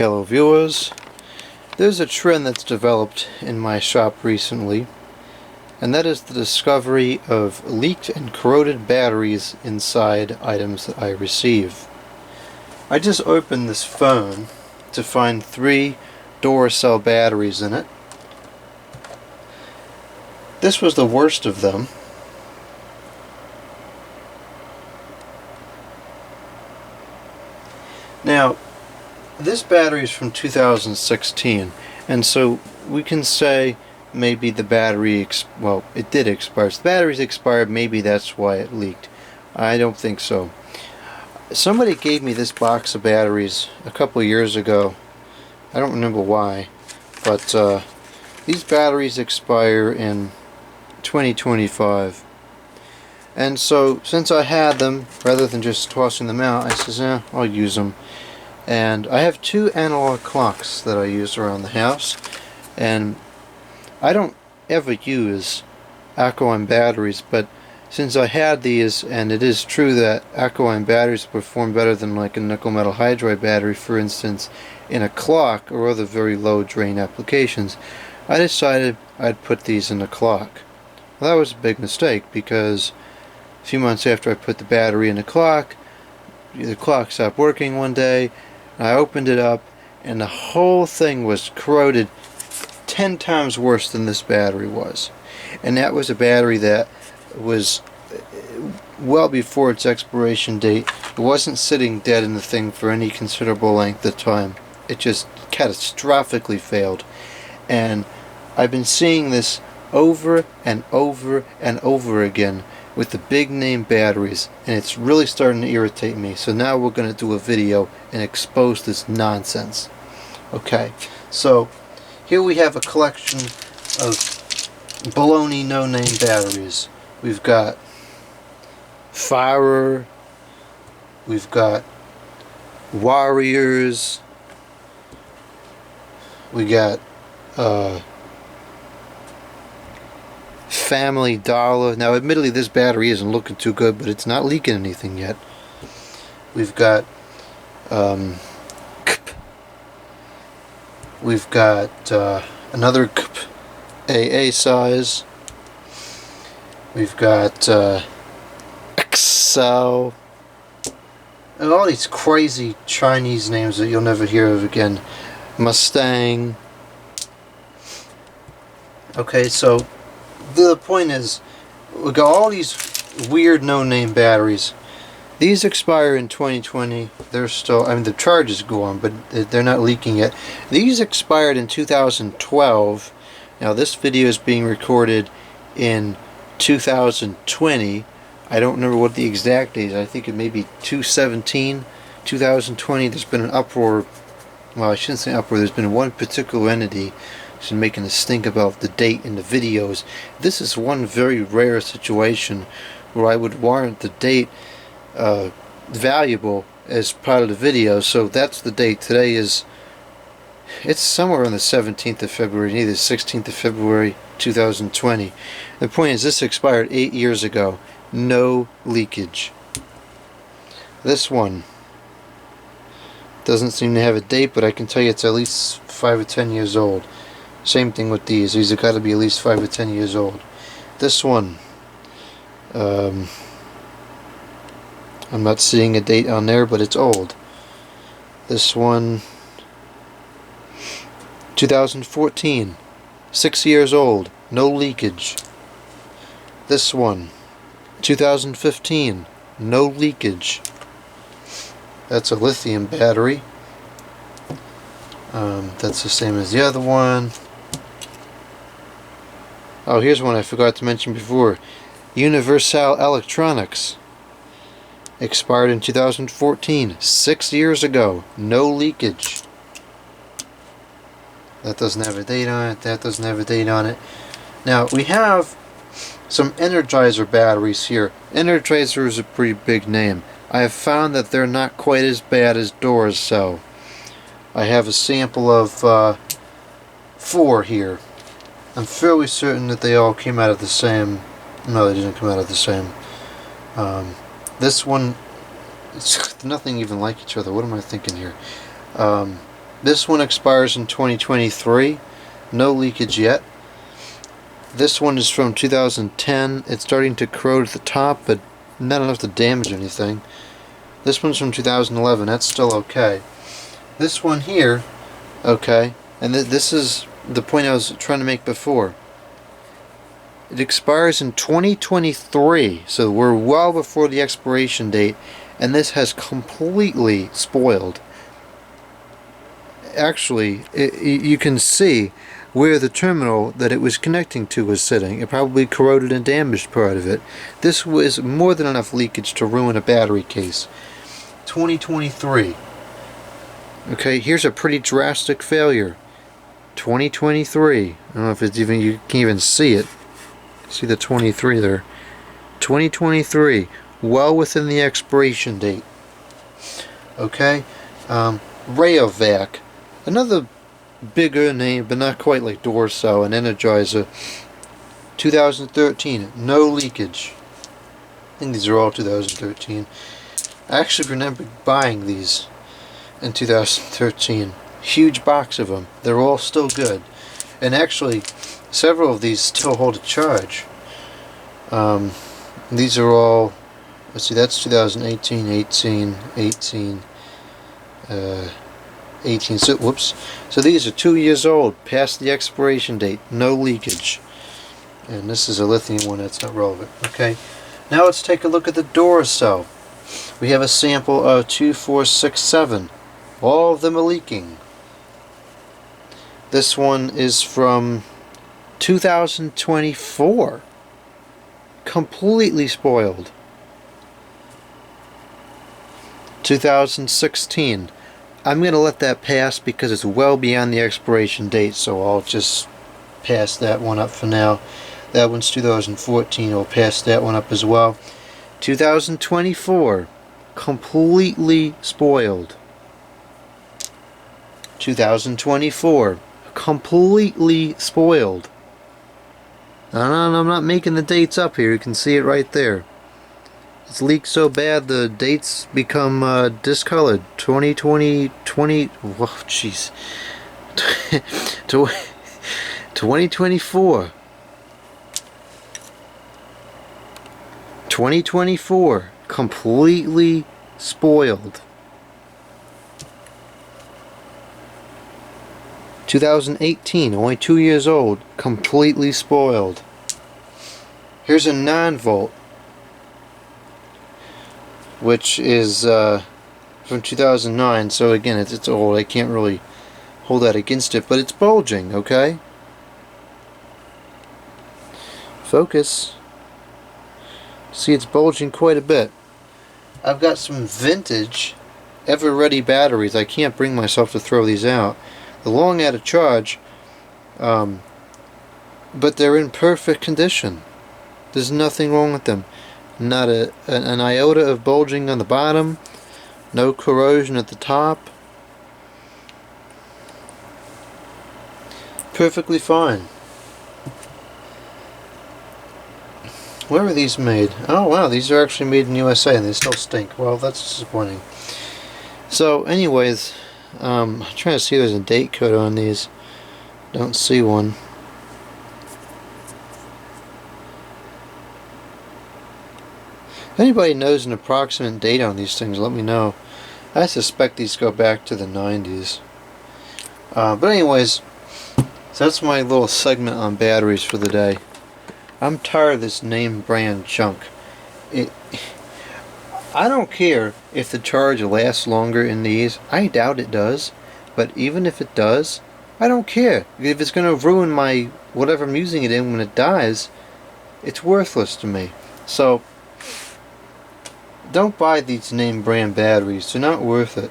Hello viewers, there's a trend that's developed in my shop recently, and that is the discovery of leaked and corroded batteries inside items that I receive. I just opened this phone to find 3 Duracell batteries in it. This was the worst of them. Now, this battery is from 2016, and so we can say maybe the battery, well, it did expire. So the battery's expired, maybe that's why it leaked. I don't think so. Somebody gave me this box of batteries a couple of years ago. I don't remember why, but these batteries expire in 2025. And so, since I had them, rather than just tossing them out, I says, I'll use them. And I have 2 analog clocks that I use around the house, and I don't ever use alkaline batteries, but since I had these, and it is true that alkaline batteries perform better than like a nickel metal hydride battery, for instance, in a clock or other very low drain applications, I decided I'd put these in a clock. Well, that was a big mistake, because a few months after I put the battery in the clock stopped working one day. I opened it up, and the whole thing was corroded 10 times worse than this battery was. And that was a battery that was well before its expiration date. It wasn't sitting dead in the thing for any considerable length of time. It just catastrophically failed. And I've been seeing this over and over and over again with the big name batteries, and it's really starting to irritate me. So now we're going to do a video and expose this nonsense. Okay, so here we have a collection of baloney no-name batteries. We've got Fire, we've got Warriors, we got Family Dollar. Now admittedly this battery isn't looking too good, but it's not leaking anything yet. We've got we've got another AA size. We've got XL, and all these crazy Chinese names that you'll never hear of again. Mustang. Okay, so the point is, we got all these weird no-name batteries. These expire in 2020. They're still, I mean, the charges go on, but they're not leaking yet. These expired in 2012. Now this video is being recorded in 2020. I don't remember what the exact date is. I think it may be 2017, 2020. There's been an uproar. Well, I shouldn't say uproar. There's been one particular entity who's making a stink about the date in the videos. This is one very rare situation where I would warrant the date valuable as part of the video. So that's the date. Today is, it's somewhere on the 17th of February, either 16th of February 2020. The point is, this expired 8 years ago. No leakage. This one doesn't seem to have a date, but I can tell you it's at least 5 or 10 years old. Same thing with these. These have got to be at least 5 or 10 years old. This one, I'm not seeing a date on there, but it's old. This one, 2014, 6 years old, no leakage. This one, 2015, no leakage. That's a lithium battery. That's the same as the other one. Oh, here's one I forgot to mention before. Duracell Electronics. Expired in 2014, 6 years ago, no leakage. That doesn't have a date on it, that doesn't have a date on it. Now, we have some Energizer batteries here. Energizer is a pretty big name. I have found that they're not quite as bad as Duracell. I have a sample of 4 here. I'm fairly certain that they all came out of the same. No, they didn't come out of the same. This one, it's nothing even like each other. What am I thinking here? This one expires in 2023. No leakage yet. This one is from 2010. It's starting to corrode at the top, but not enough to damage anything. This one's from 2011. That's still okay. This one here, okay, and this is the point I was trying to make before. It expires in 2023, so we're well before the expiration date, and this has completely spoiled. Actually, you can see where the terminal that it was connecting to was sitting. It probably corroded and damaged part of it. This was more than enough leakage to ruin a battery case. 2023. Okay, here's a pretty drastic failure. 2023. I don't know if it's even, you can even see it. See the 23 there. 2023. Well within the expiration date. Okay. Rayovac. Another bigger name, but not quite like Duracell and Energizer. 2013. No leakage. I think these are all 2013. I actually remember buying these in 2013. Huge box of them. They're all still good. And actually, several of these still hold a charge. These are all, let's see, that's 2018, 18, 18, so, whoops. So these are 2 years old, past the expiration date, no leakage. And this is a lithium one, that's not relevant. Okay, now let's take a look at the Duracell. We have a sample of 2, 4, 6, 7. All of them are leaking. This one is from 2024. Completely spoiled. 2016. I'm going to let that pass because it's well beyond the expiration date, so I'll just pass that one up for now. That one's 2014. I'll pass that one up as well. 2024. Completely spoiled. 2024. Completely spoiled. And I'm not making the dates up here. You can see it right there. It's leaked so bad the dates become discolored. 2020, whoa, jeez. 2024. 2024. Completely spoiled. 2018, only 2 years old, completely spoiled. Here's a 9-volt, which is from 2009, so again, it's old. I can't really hold that against it, but it's bulging, okay? Focus. See, it's bulging quite a bit. I've got some vintage, ever-ready batteries. I can't bring myself to throw these out. They're long out of charge, but they're in perfect condition. There's nothing wrong with them. Not an iota of bulging on the bottom, no corrosion at the top. Perfectly fine. Where are these made? Oh wow, these are actually made in USA and they still stink. Well, that's disappointing. So anyways, I'm trying to see if there's a date code on these. Don't see one. If anybody knows an approximate date on these things, let me know. I suspect these go back to the 90s. But anyways, so that's my little segment on batteries for the day. I'm tired of this name brand junk. I don't care if the charge lasts longer in these. I doubt it does. But even if it does, I don't care. If it's going to ruin my whatever I'm using it in when it dies, it's worthless to me. So, don't buy these name brand batteries. They're not worth it.